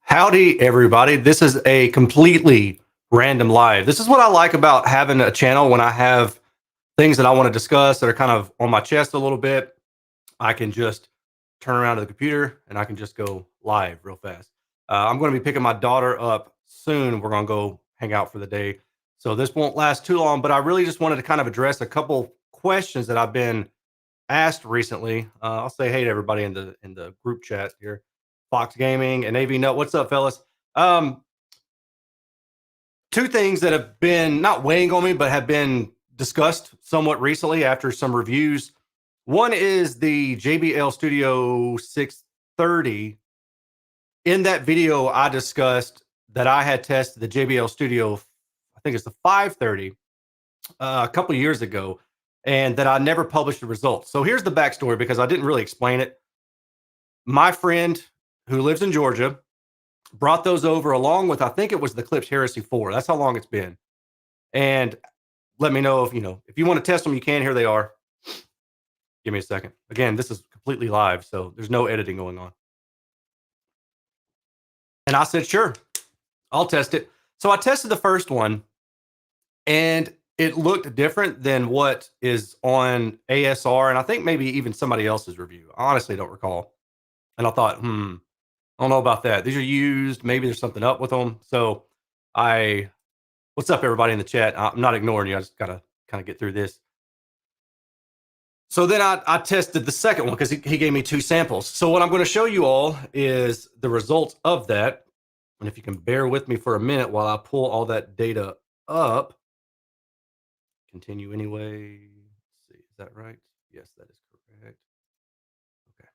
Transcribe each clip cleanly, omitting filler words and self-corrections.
Howdy, everybody. This is a completely random live. This is what I like about having a channel when I have things that I want to discuss that are kind of on my chest a little bit. I can just turn around to the computer and I can just go live real fast. I'm going to be picking my daughter up soon. We're going to go hang out for the day. So this won't last too long, but I really just wanted to kind of address a couple questions that I've been asked recently. I'll say hey to everybody in the group chat here. Fox Gaming and AV Nut. What's up, fellas? Um, Two things that have been not weighing on me, but have been discussed somewhat recently after some reviews. One is the JBL Studio 630. In that video, I discussed that I had tested the JBL Studio, I think it's the 530, a couple years ago, and that I never published the results. So here's the backstory because I didn't really explain it. My friend who lives in Georgia brought those over along with, I think it was the Clips Heresy 4. That's how long it's been. And let me know if if you want to test them, you can. Here they are. Give me a second. Again, this is completely live, so there's no editing going on. And I said, sure, I'll test it. So I tested the first one and it looked different than what is on ASR. And I think maybe even somebody else's review. I honestly don't recall. And I thought, I don't know about that. These are used. Maybe there's something up with them. So what's up, everybody in the chat? I'm not ignoring you. I just got to kind of get through this. So then I tested the second one because he gave me two samples. So what I'm going to show you all is the results of that. And if you can bear with me for a minute while I pull all that data up. Continue anyway. Let's see, is that right? Yes, that is correct. Okay.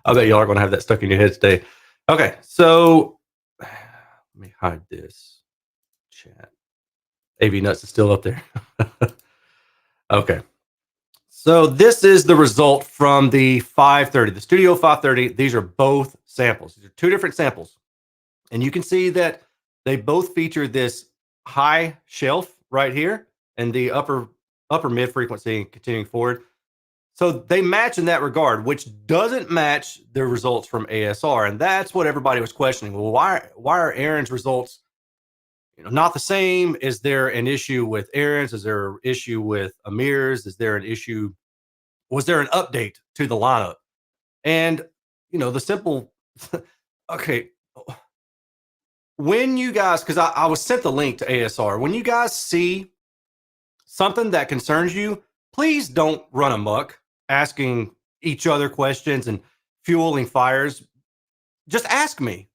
I bet y'all are going to have that stuck in your head today. Okay, so let me hide this chat. AV Nuts is still up there. Okay. So this is the result from the 530, the Studio 530. These are both samples. These are two different samples. And you can see that they both feature this high shelf right here and the upper mid frequency continuing forward. So they match in that regard, which doesn't match the results from ASR. And that's what everybody was questioning. Well, why are Aaron's results not the same? Is there an issue with Aaron's? Is there an issue with Amir's? Is there an issue? Was there an update to the lineup? And the simple okay. When you guys, because I was sent the link to ASR, when you guys see something that concerns you, please don't run amok asking each other questions and fueling fires. Just ask me.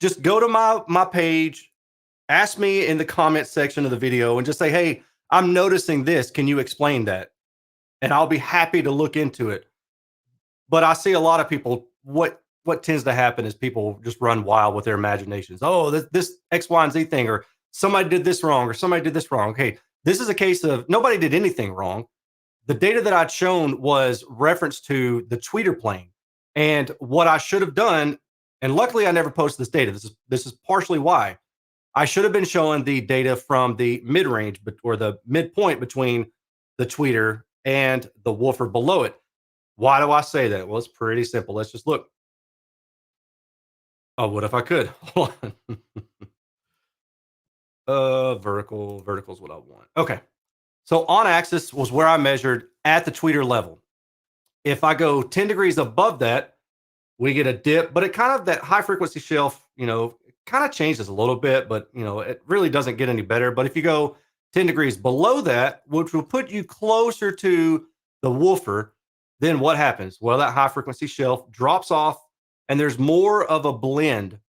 Just go to my page, ask me in the comment section of the video and just say, hey, I'm noticing this. Can you explain that? And I'll be happy to look into it. But I see a lot of people, what tends to happen is people just run wild with their imaginations. Oh, this X, Y, and Z thing, or somebody did this wrong, or somebody did this wrong. Okay, this is a case of nobody did anything wrong. The data that I'd shown was reference to the tweeter plane. And what I should have done, and luckily I never posted this data. This is partially why. I should have been showing the data from the mid-range or the midpoint between the tweeter and the woofer below it. Why do I say that? Well, it's pretty simple. Let's just look. Oh, what if I could? Hold on. Vertical is what I want. Okay. So on axis was where I measured at the tweeter level. If I go 10 degrees above that, we get a dip, but it kind of, that high frequency shelf, kind of changes a little bit, but it really doesn't get any better. But if you go 10 degrees below that, which will put you closer to the woofer, then what happens? Well, that high frequency shelf drops off and there's more of a blend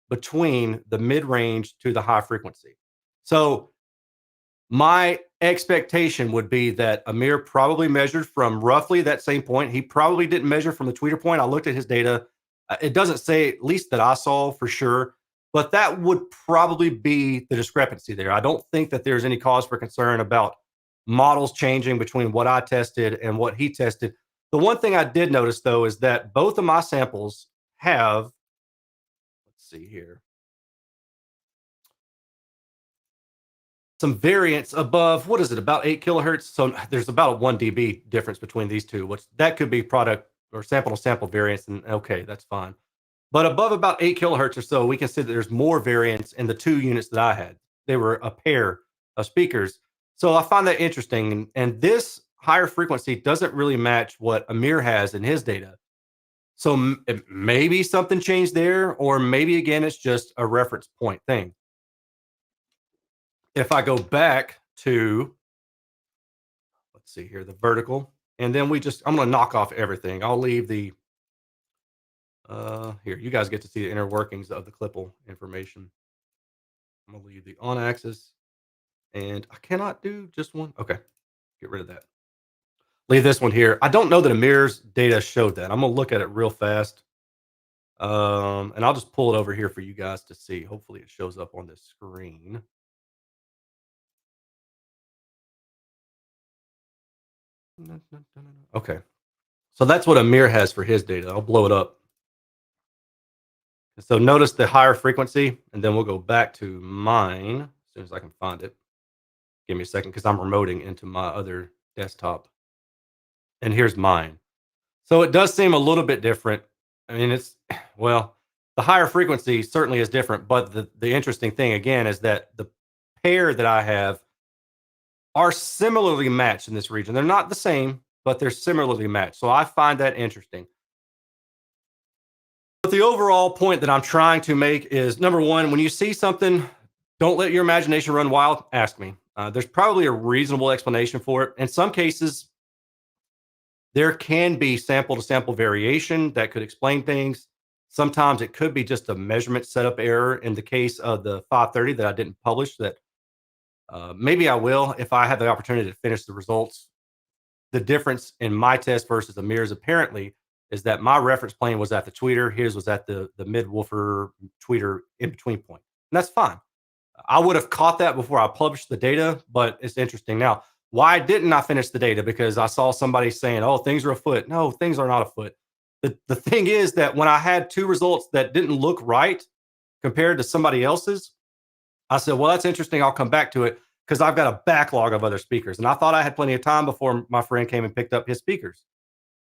between the mid-range to the high frequency. So my expectation would be that Amir probably measured from roughly that same point. He probably didn't measure from the tweeter point. I looked at his data. It doesn't say, at least that I saw for sure, but that would probably be the discrepancy there. I don't think that there's any cause for concern about models changing between what I tested and what he tested. The one thing I did notice, though, is that both of my samples have, let's see here. some variance above, what is it, about 8 kilohertz. So there's about a 1 dB difference between these two, which that could be product or sample to sample variance. And okay, that's fine. But above about 8 kilohertz or so, we can see that there's more variance in the two units that I had. They were a pair of speakers. So I find that interesting. And this higher frequency doesn't really match what Amir has in his data. So maybe something changed there, or maybe again, it's just a reference point thing. If I go back to, let's see here, the vertical, and then I'm going to knock off everything. I'll leave the, here, you guys get to see the inner workings of the KLIPPEL information. I'm going to leave the on axis, and I cannot do just one. Okay, get rid of that. Leave this one here. I don't know that Amir's data showed that. I'm going to look at it real fast. And I'll just pull it over here for you guys to see. Hopefully it shows up on this screen. Okay. So that's what Amir has for his data. I'll blow it up. So notice the higher frequency, and then we'll go back to mine as soon as I can find it. Give me a second because I'm remoting into my other desktop. And here's mine. So it does seem a little bit different. I mean, well, the higher frequency certainly is different, but the interesting thing again is that the pair that I have are similarly matched in this region. They're not the same, but they're similarly matched. So I find that interesting. But the overall point that I'm trying to make is, number one, when you see something, don't let your imagination run wild. Ask me. There's probably a reasonable explanation for it. In some cases, there can be sample to sample variation that could explain things. Sometimes it could be just a measurement setup error. In the case of the 530 that I didn't publish, that maybe I will if I have the opportunity to finish the results. The difference in my test versus Amir's apparently is that my reference plane was at the tweeter, his was at the mid-woofer tweeter in between point. And that's fine. I would have caught that before I published the data, but it's interesting. Now, why didn't I finish the data? Because I saw somebody saying, oh, things are afoot. No, things are not afoot. The thing is that when I had two results that didn't look right compared to somebody else's, I said, well, that's interesting. I'll come back to it because I've got a backlog of other speakers. And I thought I had plenty of time before my friend came and picked up his speakers.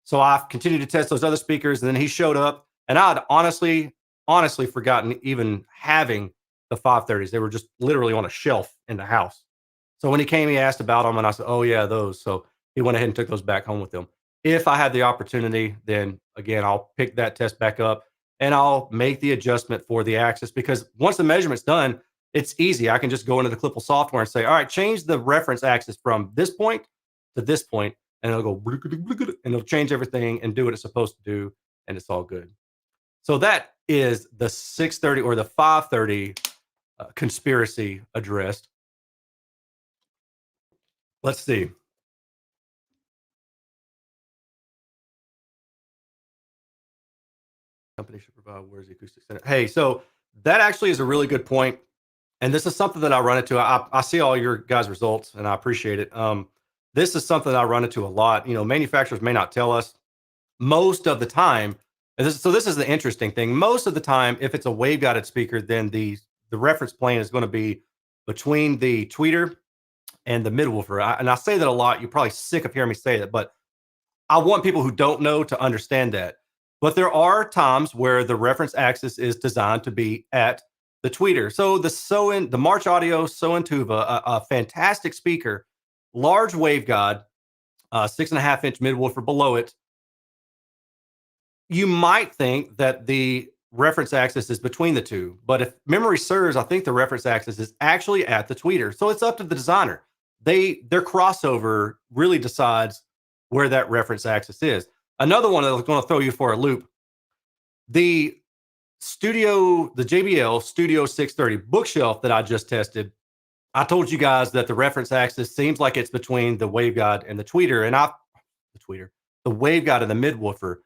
So I've continued to test those other speakers. And then he showed up, and I'd honestly forgotten even having the 530s. They were just literally on a shelf in the house. So when he came, he asked about them, and I said, oh, yeah, those. So he went ahead and took those back home with him. If I had the opportunity, then again, I'll pick that test back up and I'll make the adjustment for the axis, because once the measurement's done, it's easy. I can just go into the KLIPPEL software and say, all right, change the reference axis from this point to this point, and it'll go, and it'll change everything and do what it's supposed to do, and it's all good. So that is the 630 or the 530 conspiracy addressed. Let's see. Company should provide, where's the acoustic center? Hey, so that actually is a really good point. And this is something that I run into. I see all your guys' results and I appreciate it. This is something that I run into a lot. You know, manufacturers may not tell us most of the time. So this is the interesting thing. Most of the time, if it's a wave-guided speaker, then the reference plane is going to be between the tweeter and the mid-woofer. And I say that a lot. You're probably sick of hearing me say that, but I want people who don't know to understand that. But there are times where the reference axis is designed to be at the tweeter. So the March Audio Soin Tuba, a fantastic speaker, large waveguide, 6.5-inch midwoofer below it. You might think that the reference axis is between the two, but if memory serves, I think the reference axis is actually at the tweeter. So it's up to the designer. Their crossover really decides where that reference axis is. Another one that was going to throw you for a loop, the JBL Studio 630 bookshelf that I just tested. I told you guys that the reference axis seems like it's between the waveguide and the tweeter, and the waveguide and the midwoofer.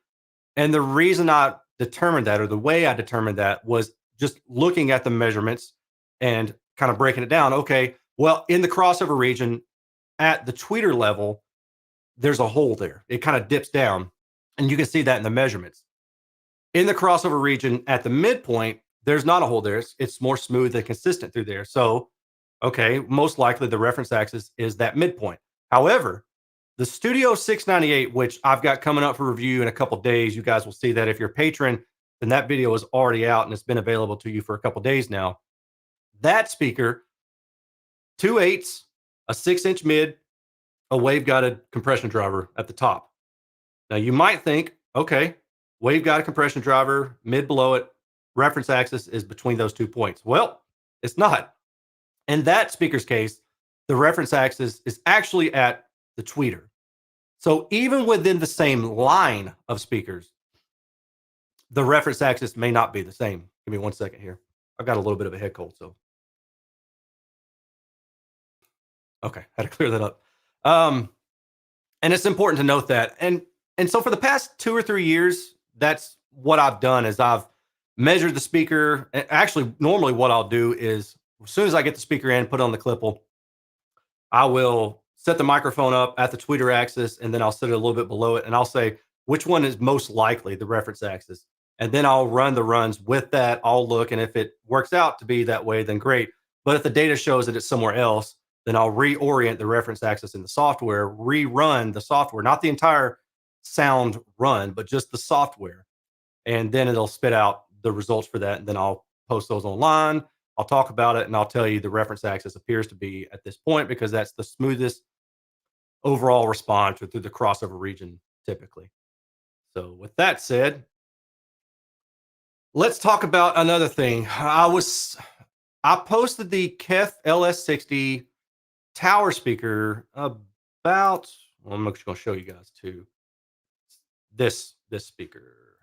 And the reason I determined that, or the way I determined that, was just looking at the measurements and kind of breaking it down. Okay, well, in the crossover region at the tweeter level, there's a hole there. It kind of dips down, and you can see that in the measurements. In the crossover region at the midpoint, there's not a hole there. It's more smooth and consistent through there. So Okay, most likely the reference axis is that midpoint. However, the Studio 698, which I've got coming up for review in a couple days, you guys will see that if you're a patron, then that video is already out and it's been available to you for a couple days now. That speaker, two eighths, a 6-inch mid, a waveguided compression driver at the top. Now you might think, okay, waveguided compression driver, mid below it, reference axis is between those 2 points. Well, it's not. In that speaker's case, the reference axis is actually at the tweeter. So even within the same line of speakers, the reference axis may not be the same. Give me 1 second here. I've got a little bit of a head cold, so okay, had to clear that up. Um, and it's important to note that. And so for the past 2 or 3 years, that's what I've done is I've measured the speaker. Actually, normally what I'll do is as soon as I get the speaker in, put it on the Klippel, I will set the microphone up at the tweeter axis, and then I'll set it a little bit below it, and I'll say which one is most likely the reference axis. And then I'll run the runs with that. I'll look, and if it works out to be that way, then great. But if the data shows that it's somewhere else, then I'll reorient the reference axis in the software, rerun the software, not the entire sound run, but just the software. And then it'll spit out the results for that. And then I'll post those online. I'll talk about it and I'll tell you the reference axis appears to be at this point because that's the smoothest overall response through the crossover region typically. So with that said, let's talk about another thing. I posted the Kef LS60 tower speaker about well, I'm just going to show you guys too. This speaker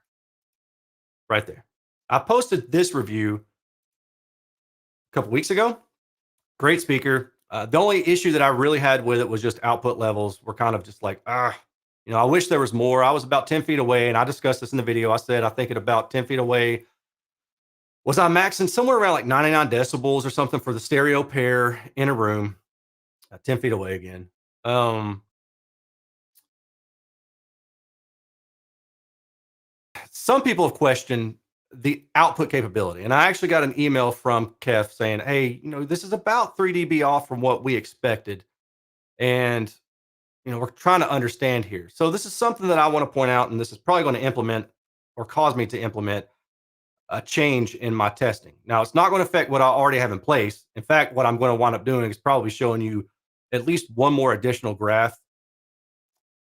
right there. I posted this review a couple weeks ago. Great speaker. The only issue that I really had with it was just output levels were kind of just like, I wish there was more. I was about 10 feet away, and I discussed this in the video. I said, I think at about 10 feet away, was I maxing somewhere around like 99 decibels or something for the stereo pair in a room, 10 feet away again. Some people have questioned the output capability. And I actually got an email from Kef saying, hey, this is about 3 dB off from what we expected. And, we're trying to understand here. So this is something that I want to point out, and this is probably going to implement or cause me to implement a change in my testing. Now, it's not going to affect what I already have in place. In fact, what I'm going to wind up doing is probably showing you at least one more additional graph.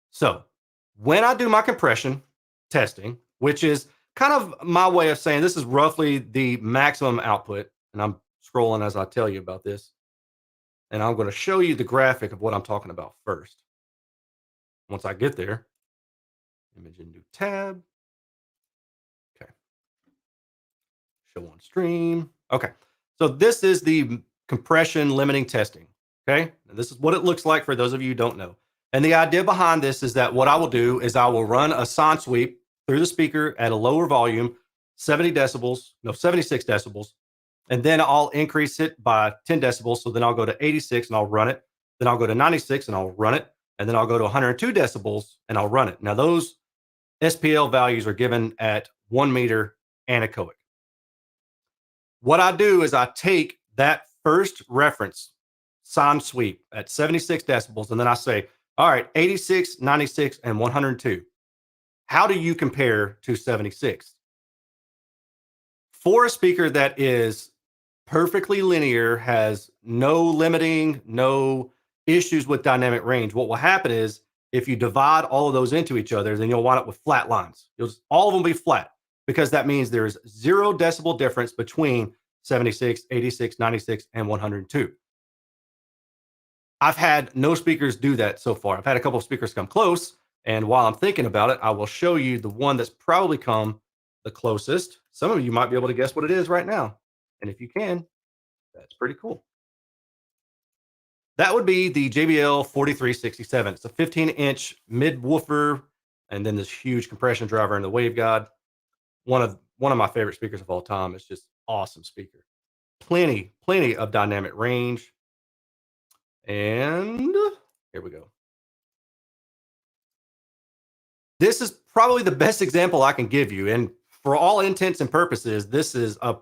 So when I do my compression testing, which is kind of my way of saying this is roughly the maximum output, and I'm scrolling as I tell you about this, and I'm going to show you the graphic of what I'm talking about first. Once I get there, image in new tab. Okay. Show on stream. Okay. So this is the compression limiting testing. Okay. And this is what it looks like for those of you who don't know. And the idea behind this is that what I will do is I will run a sine sweep through the speaker at a lower volume, 76 decibels. And then I'll increase it by 10 decibels. So then I'll go to 86 and I'll run it. Then I'll go to 96 and I'll run it. And then I'll go to 102 decibels and I'll run it. Now those SPL values are given at 1 meter anechoic. What I do is I take that first reference sine sweep at 76 decibels, and then I say, all right, 86, 96, and 102. How do you compare to 76? For a speaker that is perfectly linear, has no limiting, no issues with dynamic range, what will happen is if you divide all of those into each other, then you'll wind up with flat lines. All of them will be flat because that means there's 0 decibel difference between 76, 86, 96, and 102. I've had no speakers do that so far. I've had a couple of speakers come close, and while I'm thinking about it, I will show you the one that's probably come the closest. Some of you might be able to guess what it is right now. And if you can, that's pretty cool. That would be the JBL 4367. It's a 15-inch mid-woofer, and then this huge compression driver and the waveguide. One of my favorite speakers of all time. It's just awesome speaker. Plenty of dynamic range. And here we go. This is probably the best example I can give you. And for all intents and purposes, this is a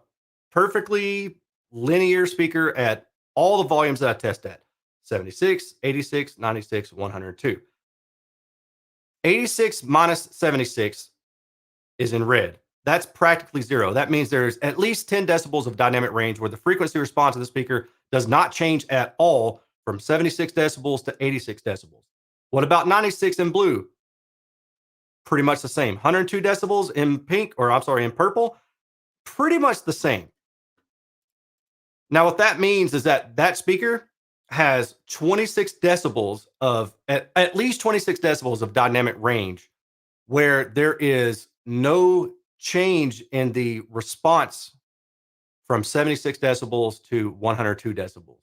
perfectly linear speaker at all the volumes that I test at: 76, 86, 96, 102. 86 minus 76 is in red. That's practically zero. That means there's at least 10 decibels of dynamic range where the frequency response of the speaker does not change at all from 76 decibels to 86 decibels. What about 96 in blue? Pretty much the same. 102 decibels in pink, or I'm sorry, in purple, pretty much the same. Now, what that means is that that speaker has 26 decibels of, at least 26 decibels of dynamic range, where there is no change in the response from 76 decibels to 102 decibels.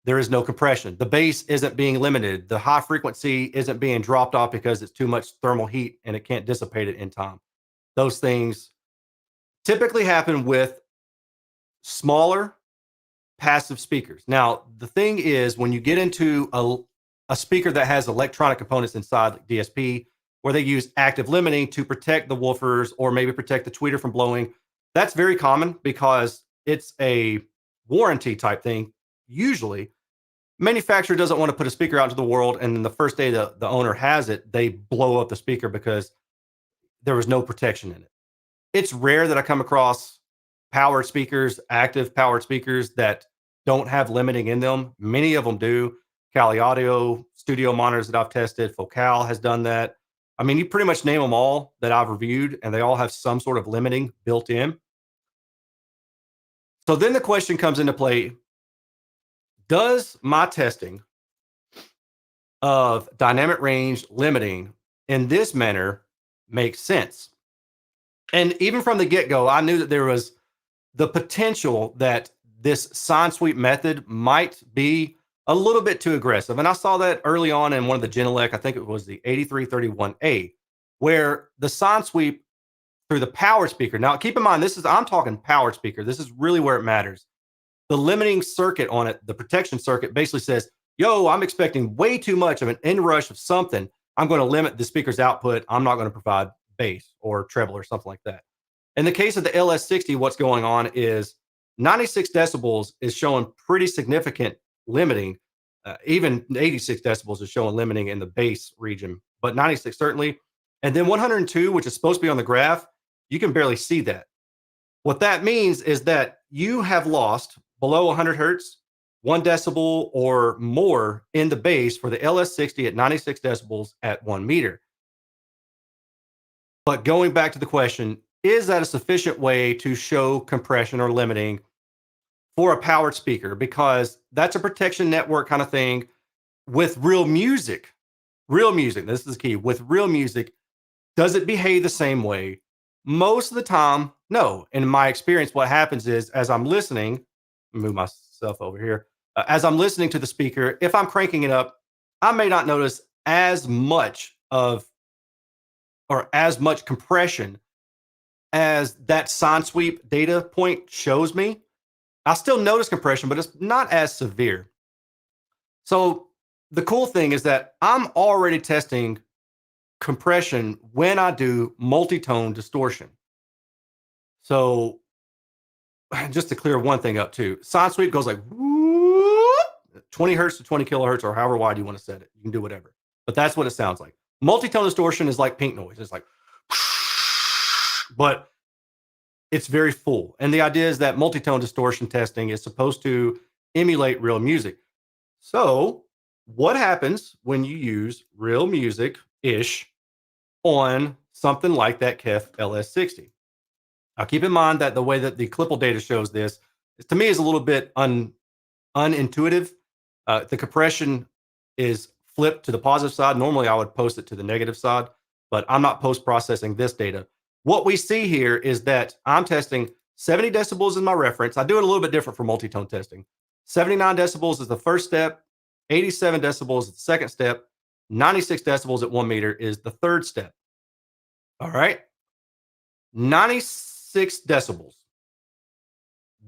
There is no compression. The bass isn't being limited. The high frequency isn't being dropped off because it's too much thermal heat and it can't dissipate it in time. Those things typically happen with smaller passive speakers. Now, the thing is, when you get into a speaker that has electronic components inside, like DSP, where they use active limiting to protect the woofers or maybe protect the tweeter from blowing, that's very common because it's a warranty type thing. Usually, manufacturer doesn't want to put a speaker out into the world, and then the first day the owner has it, they blow up the speaker because there was no protection in it. It's rare that I come across powered speakers, active powered speakers that don't have limiting in them. Many of them do. Cali Audio, studio monitors that I've tested, Focal has done that. I mean, you pretty much name them all that I've reviewed, and they all have some sort of limiting built in. So then the question comes into play: does my testing of dynamic range limiting in this manner make sense? And even from the get-go, I knew that there was the potential that this sine sweep method might be a little bit too aggressive. And I saw that early on in one of the Genelec, I think it was the 8331A, where the sine sweep through the power speaker. Now, keep in mind, I'm talking power speaker. This is really where it matters. The limiting circuit on it, the protection circuit, basically says, yo, I'm expecting way too much of an inrush of something. I'm going to limit the speaker's output. I'm not going to provide bass or treble or something like that. In the case of the LS60, what's going on is 96 decibels is showing pretty significant limiting. Even 86 decibels is showing limiting in the bass region, but 96 certainly. And then 102, which is supposed to be on the graph, you can barely see that. What that means is that you have lost below 100 hertz, 1 decibel or more in the bass for the LS60 at 96 decibels at 1 meter. But going back to the question, is that a sufficient way to show compression or limiting for a powered speaker? Because that's a protection network kind of thing with real music. Real music, this is the key. With real music, does it behave the same way? Most of the time, no. In my experience, what happens is, as I'm listening, move myself over here. As I'm listening to the speaker, if I'm cranking it up, I may not notice as much compression as that sine sweep data point shows me. I still notice compression, but it's not as severe. So the cool thing is that I'm already testing compression when I do multi-tone distortion. So just to clear one thing up too, sine sweep goes like 20 hertz to 20 kilohertz, or however wide you want to set it. You can do whatever, but that's what it sounds like. Multi-tone distortion is like pink noise. It's like, but it's very full. And the idea is that multi-tone distortion testing is supposed to emulate real music. So what happens when you use real music-ish on something like that KEF LS60? Now, keep in mind that the way that the KLIPPEL data shows this, to me, is a little bit unintuitive. The compression is flipped to the positive side. Normally, I would post it to the negative side, but I'm not post-processing this data. What we see here is that I'm testing 70 decibels as my reference. I do it a little bit different for multi-tone testing. 79 decibels is the first step. 87 decibels is the second step. 96 decibels at 1 meter is the third step. All right. 96 decibels.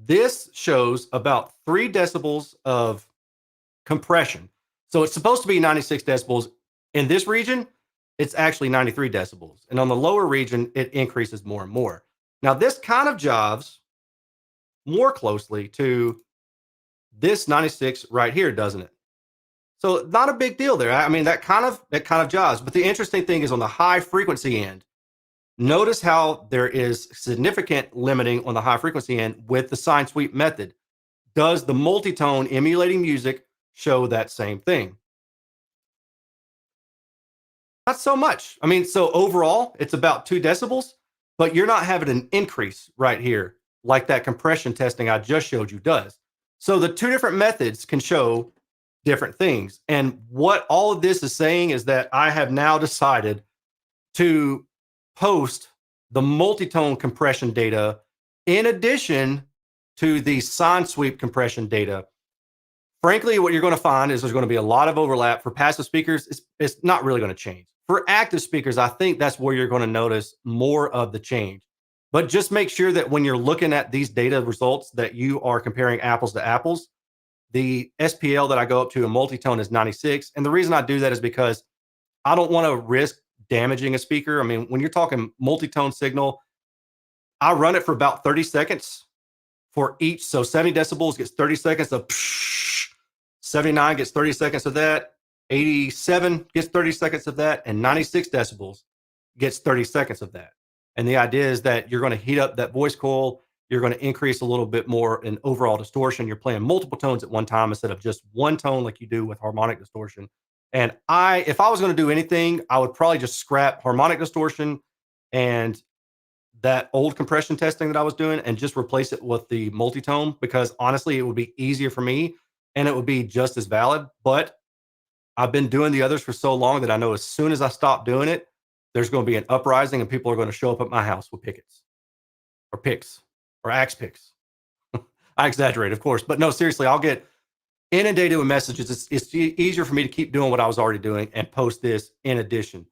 This shows about 3 decibels of compression. So it's supposed to be 96 decibels. In this region, it's actually 93 decibels. And on the lower region, it increases more and more. Now, this kind of jives more closely to this 96 right here, doesn't it? So not a big deal there. I mean, that kind of jives. But the interesting thing is on the high frequency end, notice how there is significant limiting on the high frequency end with the sine sweep method. Does the multitone emulating music show that same thing? Not so much. I mean, so overall, it's about 2 decibels, but you're not having an increase right here like that compression testing I just showed you does. So the two different methods can show different things. And what all of this is saying is that I have now decided to post the multitone compression data in addition to the sine sweep compression data. Frankly, what you're going to find is there's going to be a lot of overlap. For passive speakers. It's not really going to change. For active speakers, I think that's where you're going to notice more of the change. But just make sure that when you're looking at these data results that you are comparing apples to apples. The SPL that I go up to in multitone is 96. And the reason I do that is because I don't want to risk damaging a speaker. I mean, when you're talking multitone signal, I run it for about 30 seconds for each. So 70 decibels gets 30 seconds of psh, 79 gets 30 seconds of that, 87 gets 30 seconds of that, and 96 decibels gets 30 seconds of that. And the idea is that you're going to heat up that voice coil. You're going to increase a little bit more in overall distortion. You're playing multiple tones at one time instead of just one tone like you do with harmonic distortion. And if I was going to do anything, I would probably just scrap harmonic distortion and that old compression testing that I was doing and just replace it with the multitone because honestly, it would be easier for me and it would be just as valid. But I've been doing the others for so long that I know as soon as I stop doing it, there's going to be an uprising and people are going to show up at my house with pickets or picks or axe picks. I exaggerate, of course, but no, seriously, I'll get inundated with messages. It's easier for me to keep doing what I was already doing and post this in addition.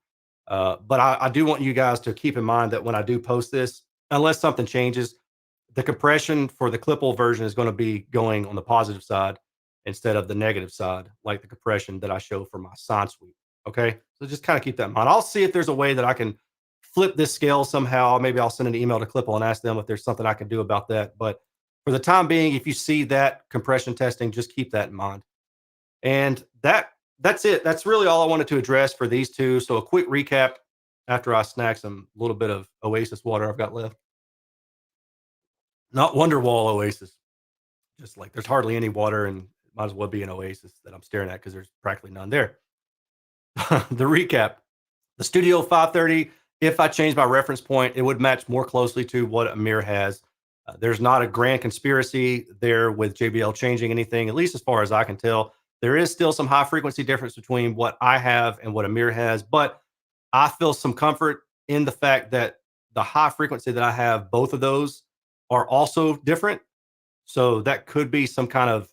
But I do want you guys to keep in mind that when I do post this, unless something changes, the compression for the KLIPPEL version is going to be going on the positive side instead of the negative side, like the compression that I show for my sine sweep. Okay, so just kind of keep that in mind. I'll see if there's a way that I can flip this scale somehow. Maybe I'll send an email to KLIPPEL and ask them if there's something I can do about that. But for the time being, if you see that compression testing, just keep that in mind. And that's it. That's really all I wanted to address for these two. So a quick recap after I snack some little bit of Oasis water I've got left. Not Wonderwall Oasis. Just like there's hardly any water and might as well be an Oasis that I'm staring at because there's practically none there. The recap. The Studio 530, if I change my reference point, it would match more closely to what Amir has. There's not a grand conspiracy there with JBL changing anything, at least as far as I can tell. There is still some high frequency difference between what I have and what Amir has, but I feel some comfort in the fact that the high frequency that I have, both of those are also different. So that could be some kind of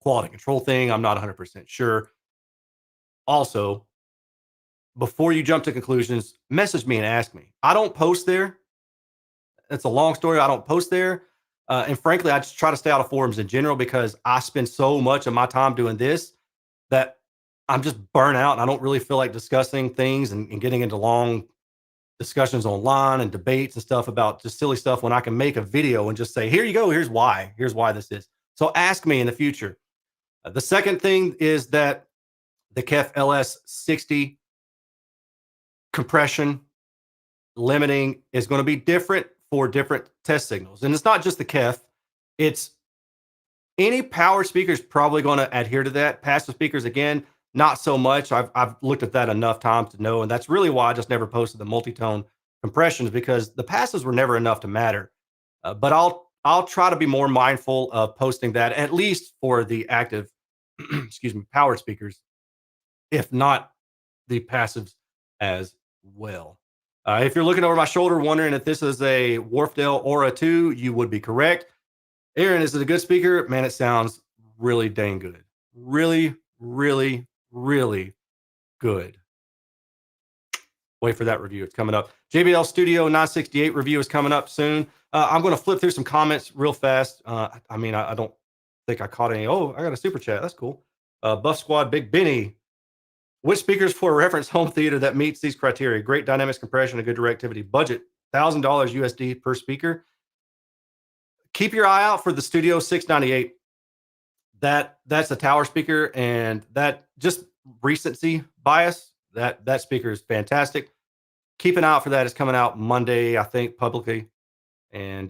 quality control thing. I'm not 100% sure. Also, before you jump to conclusions, message me and ask me. I don't post there. It's a long story. I don't post there. And frankly, I just try to stay out of forums in general because I spend so much of my time doing this that I'm just burnt out and I don't really feel like discussing things and getting into long discussions online and debates and stuff about just silly stuff when I can make a video and just say, here you go. Here's why this is. So ask me in the future. The second thing is that the KEF LS60 compression limiting is going to be different for different test signals. And it's not just the KEF, it's any power speaker is probably going to adhere to that. Passive speakers, again, not so much. I've looked at that enough times to know. And that's really why I just never posted the multi-tone compressions because the passives were never enough to matter. But I'll try to be more mindful of posting that, at least for the active, excuse me, power speakers, if not the passives as well. If you're looking over my shoulder wondering if this is a Wharfdale Aura 2, you would be correct. Aaron, is it a good speaker? Man, it sounds really dang good. Really, really, really good. Wait for that review. It's coming up. JBL Studio 968 review is coming up soon. I'm going to flip through some comments real fast. I don't think I caught any. Oh, I got a super chat. That's cool. Buff Squad, Big Benny. Which speakers for a reference home theater that meets these criteria? Great dynamics compression, a good directivity. Budget, $1,000 USD per speaker. Keep your eye out for the Studio 698. that's a tower speaker, and that just recency bias, that speaker is fantastic. Keep an eye out for that. It's coming out Monday, I think, publicly. And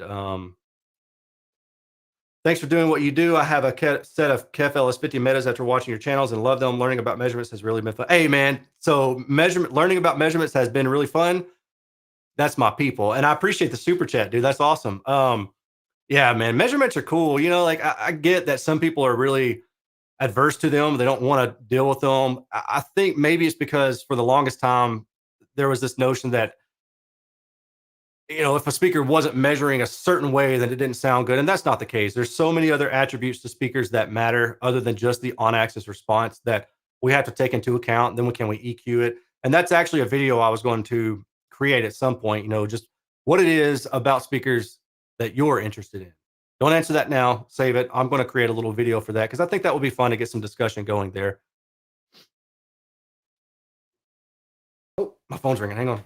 thanks for doing what you do. I have a set of KFLS 50 metas after watching your channels and love them. Learning about measurements has really been fun. Hey, man. So learning about measurements has been really fun. That's my people. And I appreciate the super chat, dude. That's awesome. Yeah, man. Measurements are cool. You know, like I get that some people are really adverse to them. They don't want to deal with them. I think maybe it's because for the longest time, there was this notion that, if a speaker wasn't measuring a certain way, then it didn't sound good. And that's not the case. There's so many other attributes to speakers that matter other than just the on axis response that we have to take into account. Then can we EQ it? And that's actually a video I was going to create at some point, just what it is about speakers that you're interested in. Don't answer that now. Save it. I'm going to create a little video for that because I think that would be fun to get some discussion going there. Oh, my phone's ringing. Hang on.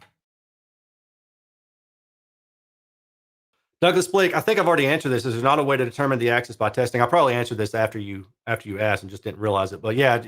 Douglas Blake, I think I've already answered this. There's not a way to determine the axis by testing. I probably answered this after you asked and just didn't realize it. But yeah,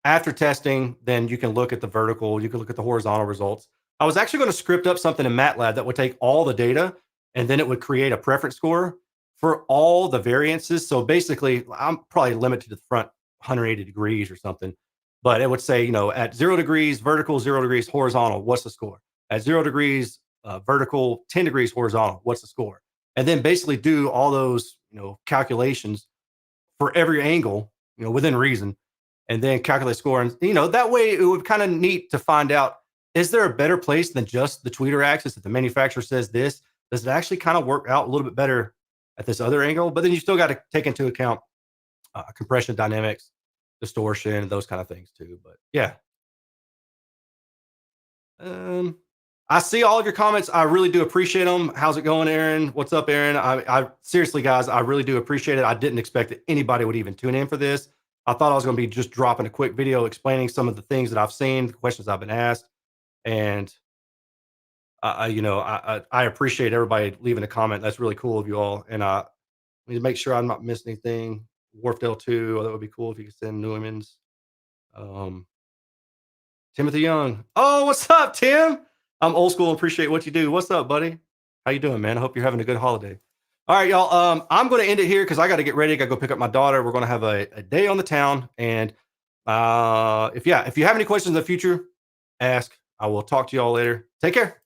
after testing, then you can look at the vertical, you can look at the horizontal results. I was actually going to script up something in MATLAB that would take all the data and then it would create a preference score for all the variances. So basically, I'm probably limited to the front 180 degrees or something, but it would say, at 0 degrees vertical, 0 degrees horizontal, what's the score? At 0 degrees vertical, 10 degrees horizontal, what's the score? And then basically do all those, calculations for every angle, within reason, and then calculate score. And, that way it would kind of neat to find out, is there a better place than just the tweeter axis that the manufacturer says this? Does it actually kind of work out a little bit better at this other angle? But then you still got to take into account compression dynamics, distortion, those kind of things too. But yeah. I see all of your comments. I really do appreciate them. How's it going, Aaron? What's up, Aaron? I seriously, guys, I really do appreciate it. I didn't expect that anybody would even tune in for this. I thought I was going to be just dropping a quick video explaining some of the things that I've seen, the questions I've been asked, and I appreciate everybody leaving a comment. That's really cool of you all. And I need to make sure I'm not missing anything. Wharfdale 2, that would be cool if you could send Neumann's. Timothy Young. Oh, what's up, Tim? I'm old school and appreciate what you do. What's up, buddy? How you doing, man? I hope you're having a good holiday. All right, y'all. I'm going to end it here because I got to get ready. I got to go pick up my daughter. We're going to have a day on the town. And if you have any questions in the future, ask. I will talk to y'all later. Take care.